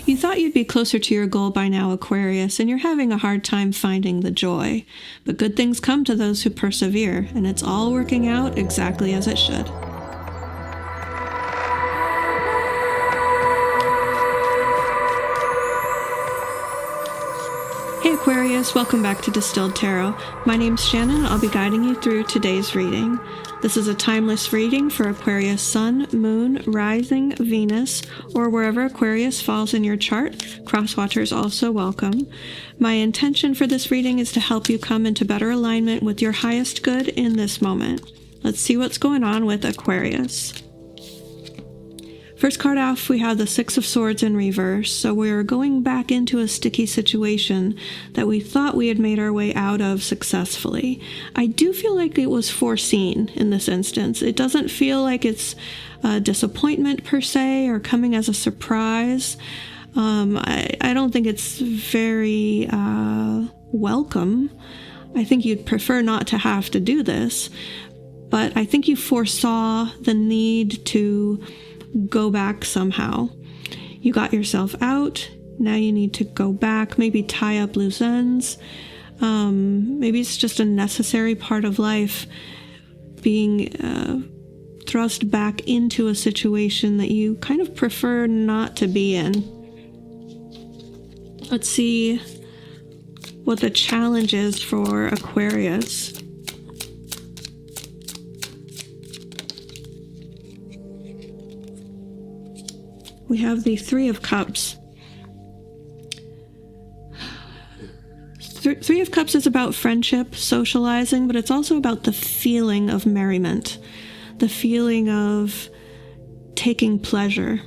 You thought you'd be closer to your goal by now, Aquarius, and you're having a hard time finding the joy. But good things come to those who persevere, and it's all working out exactly as it should. Hey Aquarius, welcome back to Distilled Tarot. My name's Shannon, and I'll be guiding you through today's reading. This is a timeless reading for Aquarius Sun, Moon, Rising, Venus, or wherever Aquarius falls in your chart. Crosswatchers also welcome. My intention for this reading is to help you come into better alignment with your highest good in this moment. Let's see what's going on with Aquarius. First card off, we have the Six of Swords in reverse, so we're going back into a sticky situation that we thought we had made our way out of successfully. I do feel like it was foreseen in this instance. It doesn't feel like it's a disappointment per se or coming as a surprise. I don't think it's very welcome. I think you'd prefer not to have to do this, but I think you foresaw the need to go back somehow. You got yourself out. Now you need to go back, maybe tie up loose ends. Maybe it's just a necessary part of life, being thrust back into a situation that you kind of prefer not to be in. Let's see what the challenge is for Aquarius. We have the Three of Cups. Three of Cups is about friendship, socializing, but it's also about the feeling of merriment, the feeling of taking pleasure.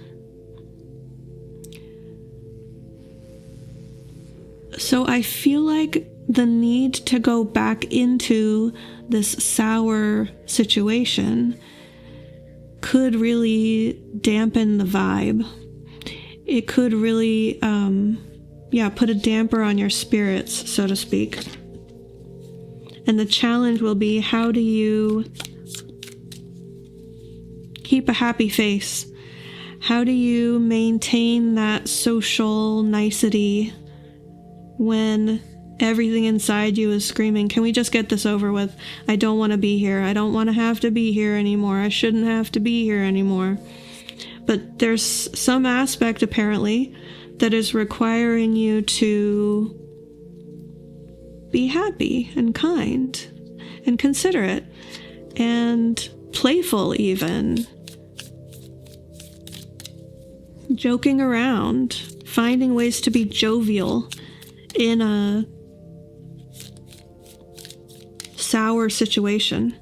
So I feel like the need to go back into this sour situation could really dampen the vibe. It could really, put a damper on your spirits, so to speak. And the challenge will be, how do you keep a happy face? How do you maintain that social nicety when everything inside you is screaming, can we just get this over with? I don't want to be here. I don't want to have to be here anymore. I shouldn't have to be here anymore. But there's some aspect, apparently, that is requiring you to be happy and kind and considerate and playful even. Joking around, finding ways to be jovial in a sour situation.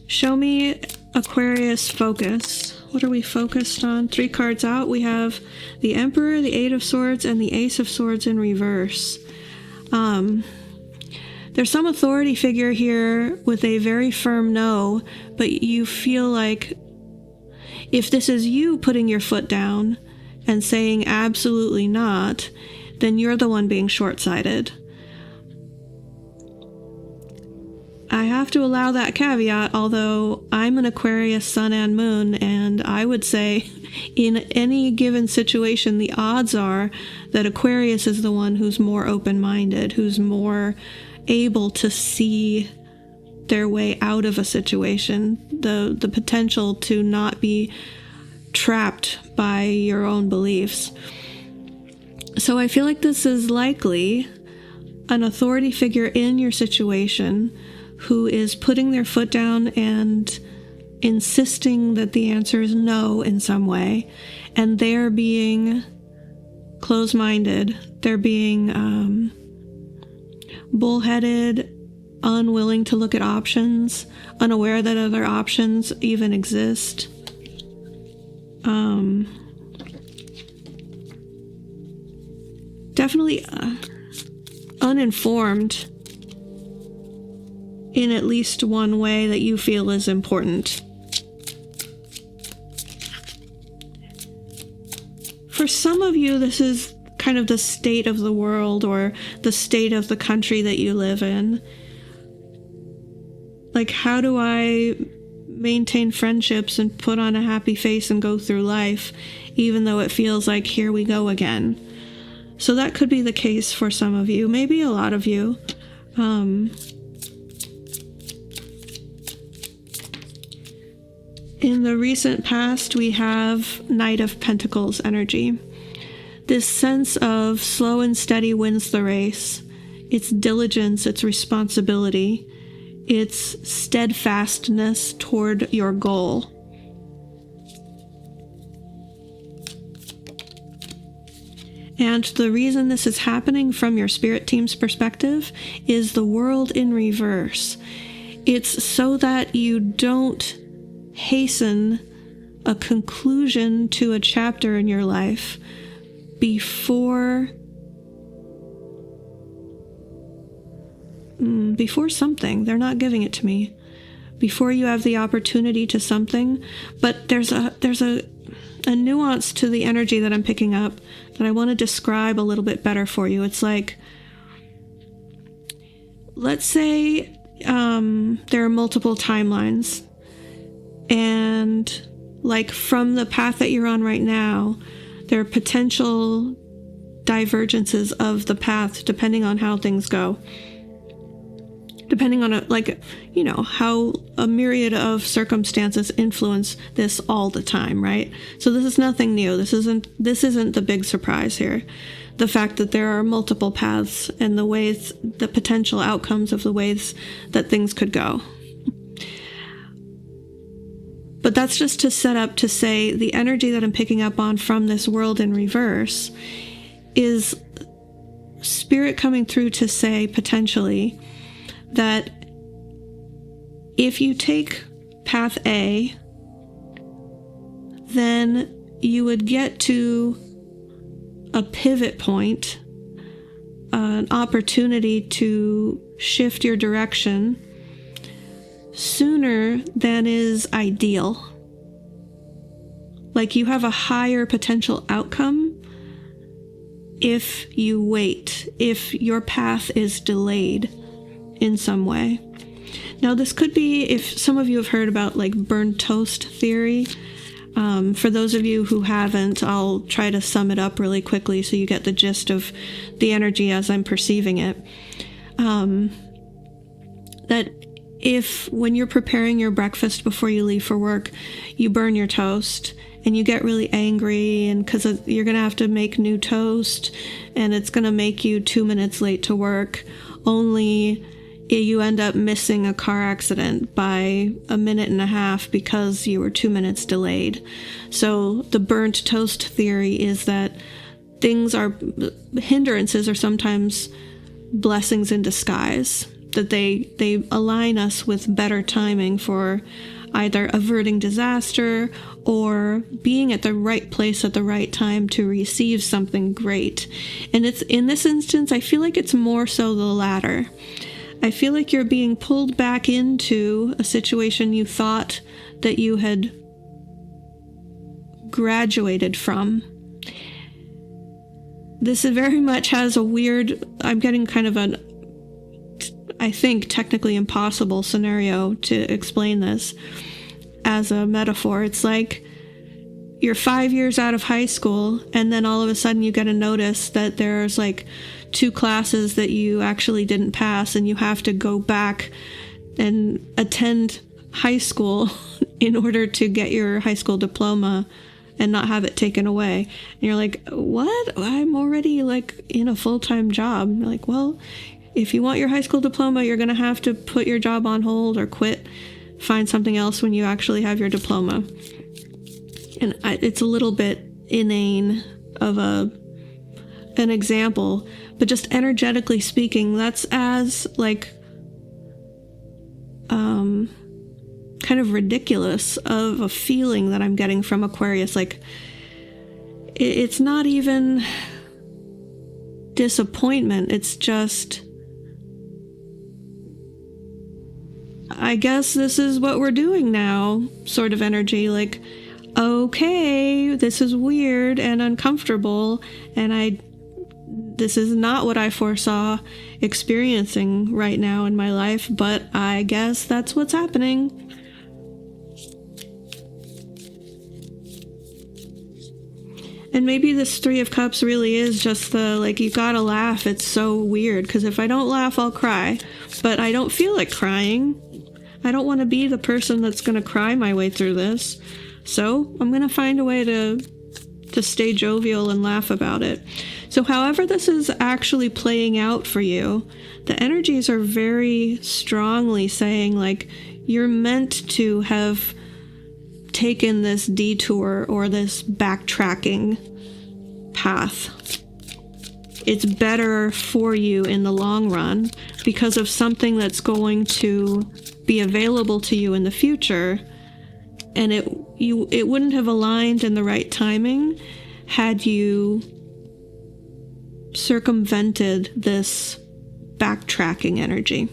Show me Aquarius focus. What are we focused on? 3 cards out. We have the Emperor, the Eight of Swords, and the Ace of Swords in reverse. There's some authority figure here with a very firm no, but you feel like if this is you putting your foot down and saying absolutely not, then you're the one being short-sighted. I have to allow that caveat, although I'm an Aquarius Sun and Moon, and I would say in any given situation, the odds are that Aquarius is the one who's more open-minded, who's more able to see their way out of a situation, the potential to not be trapped by your own beliefs. So I feel like this is likely an authority figure in your situation who is putting their foot down and insisting that the answer is no in some way, and they're being close-minded. They're being bullheaded, unwilling to look at options, unaware that other options even exist. Definitely uninformed in at least one way that you feel is important. For some of you, this is kind of the state of the world or the state of the country that you live in. Like, how do I maintain friendships and put on a happy face and go through life, even though it feels like here we go again. So that could be the case for some of you, maybe a lot of you. In the recent past, we have Knight of Pentacles energy. This sense of slow and steady wins the race. It's diligence, it's responsibility, it's steadfastness toward your goal. And the reason this is happening from your spirit team's perspective is the World in reverse. It's so that you don't hasten a conclusion to a chapter in your life before something. They're not giving it to me. Before you have the opportunity to something. But there's a nuance to the energy that I'm picking up that I want to describe a little bit better for you. It's like, let's say there are multiple timelines, and like from the path that you're on right now, there are potential divergences of the path depending on how things go. Depending on how a myriad of circumstances influence this all the time, right? So this is nothing new. This isn't the big surprise here. The fact that there are multiple paths and the potential outcomes of the ways that things could go. But that's just to set up to say the energy that I'm picking up on from this World in reverse is spirit coming through to say potentially that if you take path A, then you would get to a pivot point, an opportunity to shift your direction sooner than is ideal. Like you have a higher potential outcome if you wait, if your path is delayed in some way. Now, this could be, if some of you have heard about like burnt toast theory. For those of you who haven't, I'll try to sum it up really quickly so you get the gist of the energy as I'm perceiving it. That if when you're preparing your breakfast before you leave for work, you burn your toast and you get really angry, and because you're going to have to make new toast and it's going to make you 2 minutes late to work, only you end up missing a car accident by 1.5 minutes because you were 2 minutes delayed. So the burnt toast theory is that hindrances are sometimes blessings in disguise, that they align us with better timing for either averting disaster or being at the right place at the right time to receive something great. And it's in this instance, I feel like it's more so the latter. I feel like you're being pulled back into a situation you thought that you had graduated from. This very much has a weird, I'm getting kind of I think, technically impossible scenario to explain this as a metaphor. It's like you're 5 years out of high school, and then all of a sudden you get a notice that there's like 2 classes that you actually didn't pass, and you have to go back and attend high school in order to get your high school diploma and not have it taken away. And you're like, what? I'm already like in a full-time job. And you're like, well, if you want your high school diploma, you're going to have to put your job on hold or quit, find something else when you actually have your diploma. And it's a little bit inane of an example, but just energetically speaking, that's as like kind of ridiculous of a feeling that I'm getting from Aquarius. Like it's not even disappointment, it's just, I guess this is what we're doing now sort of energy. Like, okay, this is weird and uncomfortable, and this is not what I foresaw experiencing right now in my life, but I guess that's what's happening. And maybe this Three of Cups really is just the, like, you gotta laugh. It's so weird, because if I don't laugh, I'll cry. But I don't feel like crying. I don't want to be the person that's gonna cry my way through this. So I'm gonna find a way to stay jovial and laugh about it. So however this is actually playing out for you, the energies are very strongly saying, like, you're meant to have taken this detour or this backtracking path. It's better for you in the long run because of something that's going to be available to you in the future, and it wouldn't have aligned in the right timing had you circumvented this backtracking energy.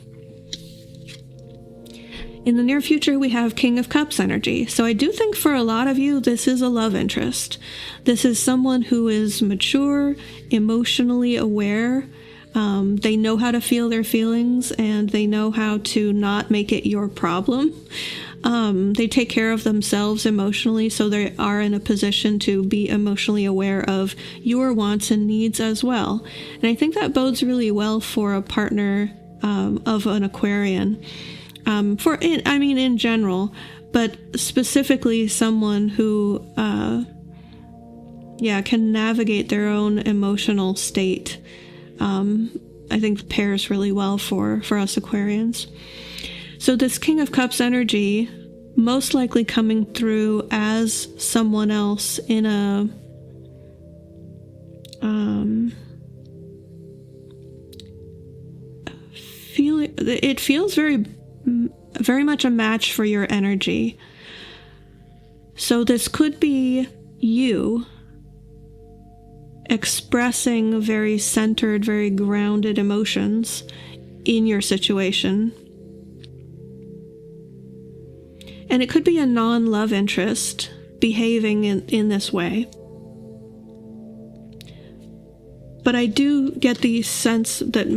In the near future, we have King of Cups energy. So I do think for a lot of you, this is a love interest. This is someone who is mature, emotionally aware. They know how to feel their feelings, and they know how to not make it your problem. They take care of themselves emotionally, so they are in a position to be emotionally aware of your wants and needs as well. And I think that bodes really well for a partner of an Aquarian. In general, but specifically someone who, can navigate their own emotional state. I think pairs really well for us Aquarians. So this King of Cups energy, most likely coming through as someone else in a, it feels very much a match for your energy. So this could be you expressing very centered, very grounded emotions in your situation. And it could be a non-love interest behaving in this way. But I do get the sense that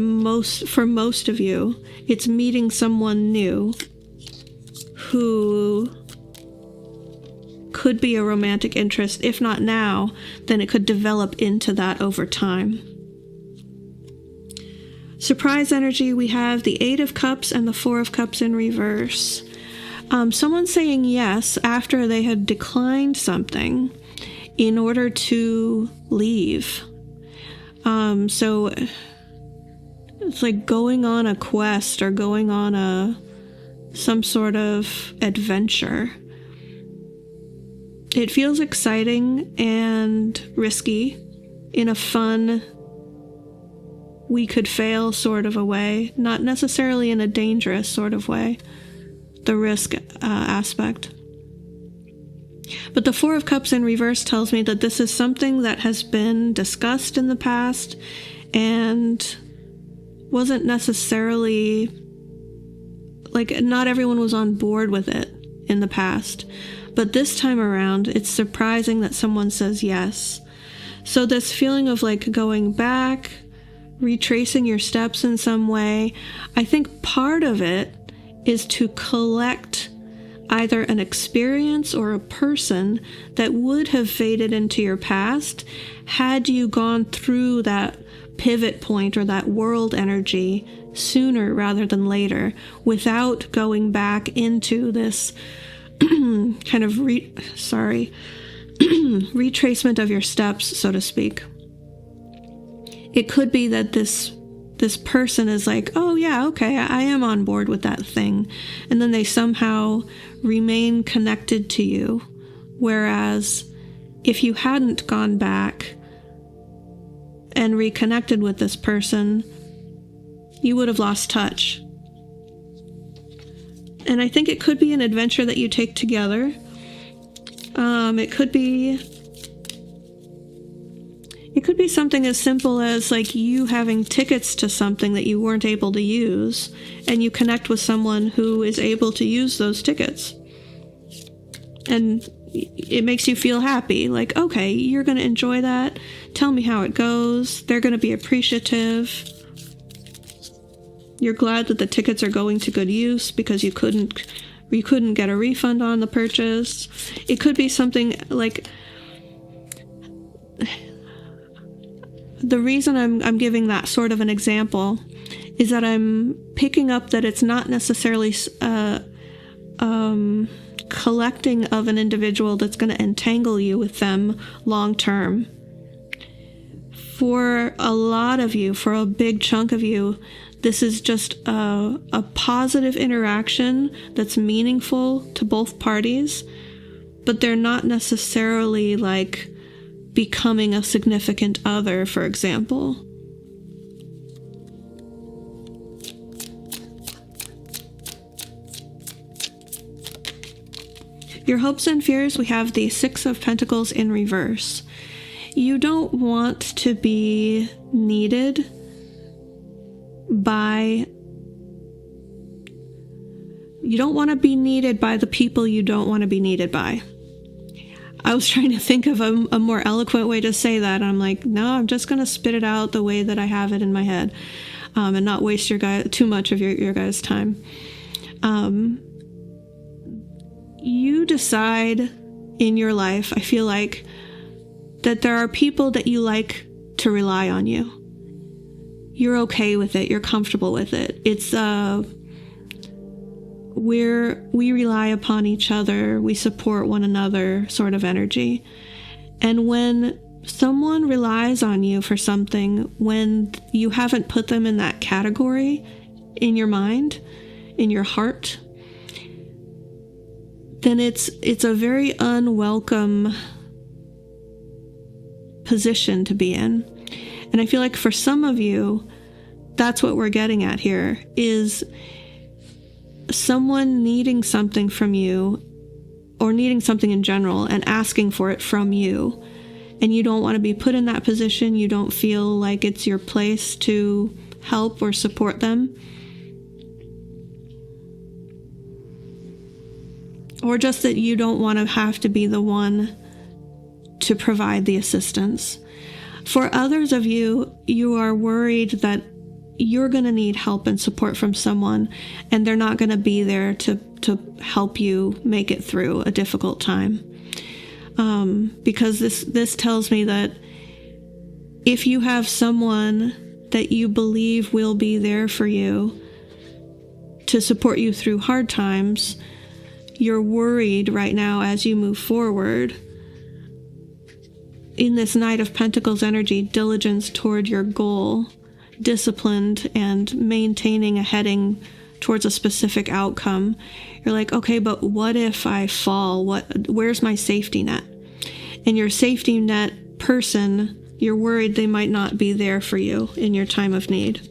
for most of you, it's meeting someone new who could be a romantic interest. If not now, then it could develop into that over time. Surprise energy, we have the Eight of Cups and the Four of Cups in reverse. Someone saying yes after they had declined something in order to leave. So it's like going on a quest or going on some sort of adventure. It feels exciting and risky in a fun, we could fail sort of a way, not necessarily in a dangerous sort of way, the risk aspect. But the Four of Cups in reverse tells me that this is something that has been discussed in the past and wasn't necessarily, like, not everyone was on board with it in the past. But this time around, it's surprising that someone says yes. So this feeling of, like, going back, retracing your steps in some way, I think part of it is to collect either an experience or a person that would have faded into your past had you gone through that pivot point or that world energy sooner rather than later, without going back into this kind of retracement of your steps, so to speak. It could be that this person is like, oh yeah, okay, I am on board with that thing. And then they somehow remain connected to you. Whereas if you hadn't gone back and reconnected with this person, you would have lost touch. And I think it could be an adventure that you take together. It could be something as simple as, like, you having tickets to something that you weren't able to use, and you connect with someone who is able to use those tickets. And it makes you feel happy. Like, okay, you're going to enjoy that. Tell me how it goes. They're going to be appreciative. You're glad that the tickets are going to good use because you couldn't get a refund on the purchase. It could be something like the reason I'm giving that sort of an example is that I'm picking up that it's not necessarily collecting of an individual that's going to entangle you with them long term. For a lot of you, for a big chunk of you, this is just a positive interaction that's meaningful to both parties, but they're not necessarily like becoming a significant other, for example. Your hopes and fears, we have the Six of Pentacles in reverse. You don't want to be needed by... You don't want to be needed by the people you don't want to be needed by. I was trying to think of a more eloquent way to say that. I'm like, no, I'm just going to spit it out the way that I have it in my head, and not waste too much of your guys' time. You decide in your life, I feel like, that there are people that you like to rely on you. You're okay with it. You're comfortable with it. It's we rely upon each other. We support one another sort of energy. And when someone relies on you for something, when you haven't put them in that category in your mind, in your heart, then it's a very unwelcome position to be in. And I feel like for some of you, that's what we're getting at here, is someone needing something from you, or needing something in general and asking for it from you. And you don't want to be put in that position. You don't feel like it's your place to help or support them. Or just that you don't want to have to be the one to provide the assistance. For others of you, you are worried that you're going to need help and support from someone, and they're not going to be there to help you make it through a difficult time. Because this tells me that if you have someone that you believe will be there for you to support you through hard times, you're worried right now as you move forward in this Knight of Pentacles energy, diligence toward your goal, disciplined and maintaining a heading towards a specific outcome. You're like, okay, but what if I fall? Where's my safety net? And your safety net person, you're worried they might not be there for you in your time of need.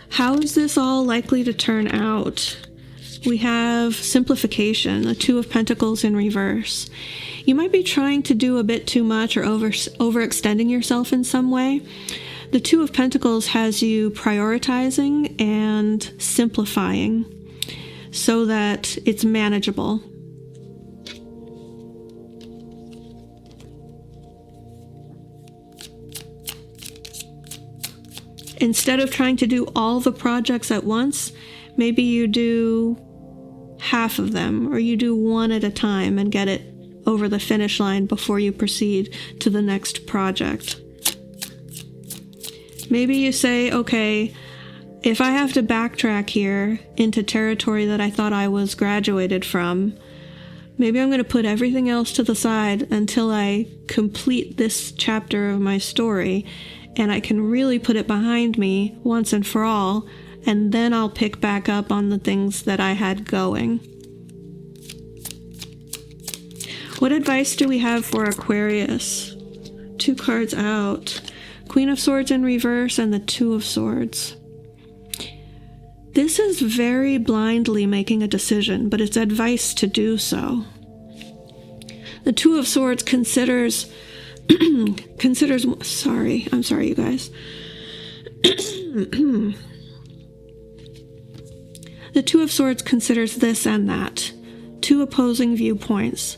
How is this all likely to turn out? We have simplification, the Two of Pentacles in reverse. You might be trying to do a bit too much or overextending yourself in some way. The Two of Pentacles has you prioritizing and simplifying so that it's manageable. Instead of trying to do all the projects at once, maybe you do half of them, or you do one at a time and get it over the finish line before you proceed to the next project. Maybe you say, okay, if I have to backtrack here into territory that I thought I was graduated from, maybe I'm going to put everything else to the side until I complete this chapter of my story, and I can really put it behind me once and for all, and then I'll pick back up on the things that I had going. What advice do we have for Aquarius? 2 cards out. Queen of Swords in reverse and the Two of Swords. This is very blindly making a decision, but it's advice to do so. The Two of Swords considers, sorry, I'm sorry, you guys. The Two of Swords considers this and that, two opposing viewpoints.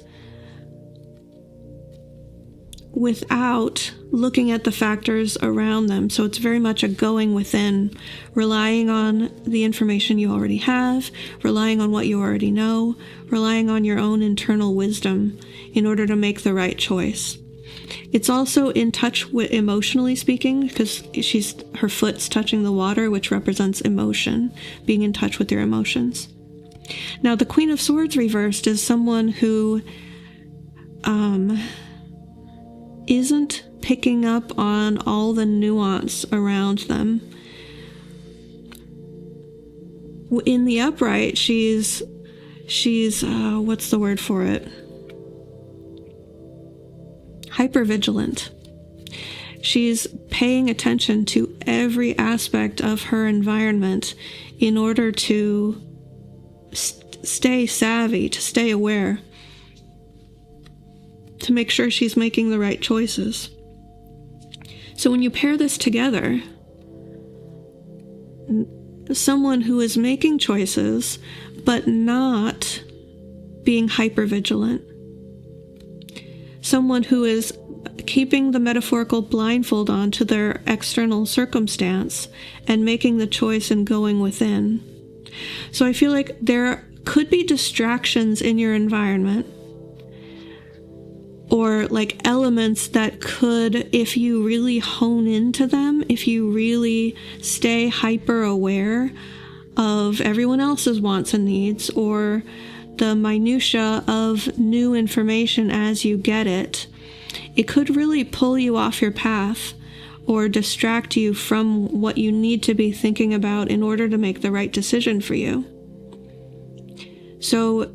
without looking at the factors around them. So it's very much a going within, relying on the information you already have, relying on what you already know, relying on your own internal wisdom in order to make the right choice. It's also in touch with, emotionally speaking, because her foot's touching the water, which represents emotion, being in touch with your emotions. Now, the Queen of Swords reversed is someone who isn't picking up on all the nuance around them. In the upright, she's what's the word for it? Hypervigilant. She's paying attention to every aspect of her environment in order to stay savvy, to stay aware, to make sure she's making the right choices. So when you pair this together, someone who is making choices but not being hypervigilant, someone who is keeping the metaphorical blindfold on to their external circumstance and making the choice and going within. So I feel like there could be distractions in your environment, or like elements that could, if you really hone into them, if you really stay hyper aware of everyone else's wants and needs, or the minutia of new information as you get it, it could really pull you off your path or distract you from what you need to be thinking about in order to make the right decision for you. So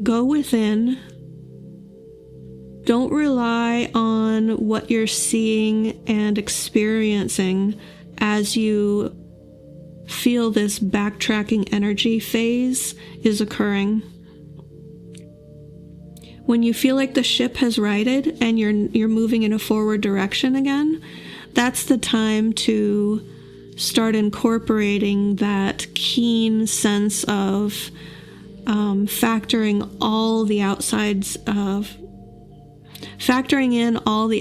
go within. Don't rely on what you're seeing and experiencing as you feel this backtracking energy phase is occurring. When you feel like the ship has righted and you're moving in a forward direction again, that's the time to start incorporating that keen sense of factoring in all the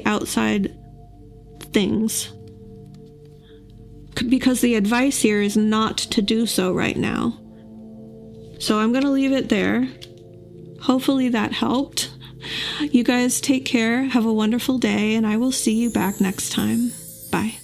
outside things. Because the advice here is not to do so right now. So I'm going to leave it there. Hopefully that helped. You guys take care, have a wonderful day, and I will see you back next time. Bye.